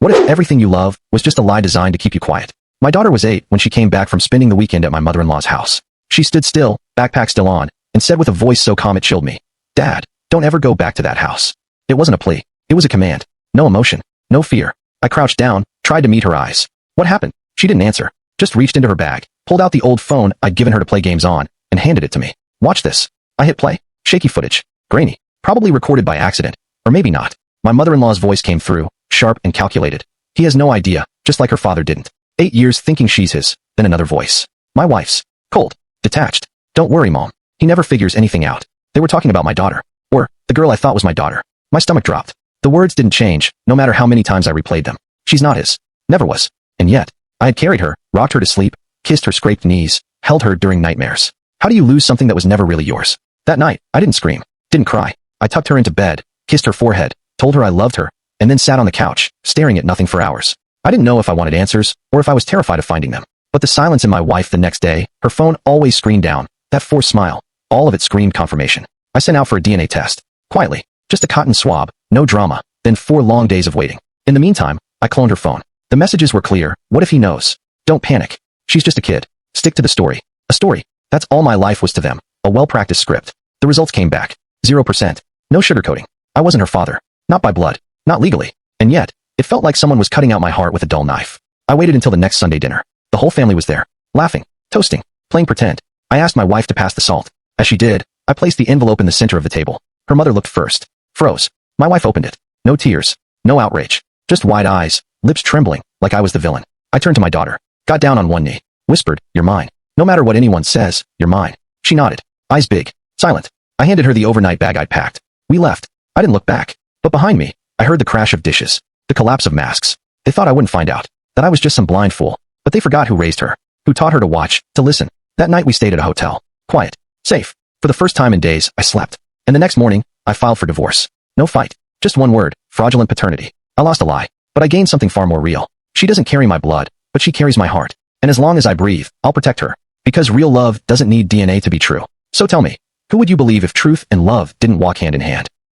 What if everything you love was just a lie designed to keep you quiet? My daughter was 8 when she came back from spending the weekend at my mother-in-law's house. She stood still, backpack still on, and said with a voice so calm it chilled me, "Dad, don't ever go back to that house." It wasn't a plea. It was a command. No emotion. No fear. I crouched down, tried to meet her eyes. "What happened?" She didn't answer. Just reached into her bag, pulled out the old phone I'd given her to play games on, and handed it to me. "Watch this." I hit play. Shaky footage. Grainy. Probably recorded by accident. Or maybe not. My mother-in-law's voice came through, sharp and calculated. He has no idea, just like her father didn't. 8 years thinking she's his, then another voice. My wife's. Cold. Detached. "Don't worry, Mom. He never figures anything out." They were talking about my daughter. Or, the girl I thought was my daughter. My stomach dropped. The words didn't change, no matter how many times I replayed them. She's not his. Never was. And yet, I had carried her, rocked her to sleep, kissed her scraped knees, held her during nightmares. How do you lose something that was never really yours? That night, I didn't scream. Didn't cry. I tucked her into bed, kissed her forehead, told her I loved her, and then sat on the couch, staring at nothing for hours. I didn't know if I wanted answers, or if I was terrified of finding them. But the silence in my wife the next day, her phone always screened down, that forced smile, all of it screamed confirmation. I sent out for a DNA test. Quietly. Just a cotton swab, no drama, then 4 long days of waiting. In the meantime, I cloned her phone. The messages were clear. What if he knows? Don't panic. She's just a kid. Stick to the story. A story. That's all my life was to them. A well-practiced script. The results came back. 0%. No sugarcoating. I wasn't her father. Not by blood. Not legally. And yet, it felt like someone was cutting out my heart with a dull knife. I waited until the next Sunday dinner. The whole family was there. Laughing. Toasting. Playing pretend. I asked my wife to pass the salt. As she did, I placed the envelope in the center of the table. Her mother looked first. Froze. My wife opened it. No tears. No outrage. Just wide eyes. Lips trembling, like I was the villain. I turned to my daughter. Got down on one knee. Whispered, "You're mine. No matter what anyone says, you're mine." She nodded. Eyes big. Silent. I handed her the overnight bag I'd packed. We left. I didn't look back. But behind me, I heard the crash of dishes. The collapse of masks. They thought I wouldn't find out. That I was just some blind fool. But they forgot who raised her. Who taught her to watch, to listen. That night we stayed at a hotel. Quiet. Safe. For the first time in days, I slept. And the next morning, I filed for divorce. No fight. Just one word. Fraudulent paternity. I lost a lie. But I gained something far more real. She doesn't carry my blood, but she carries my heart. And as long as I breathe, I'll protect her. Because real love doesn't need DNA to be true. So tell me, who would you believe if truth and love didn't walk hand in hand?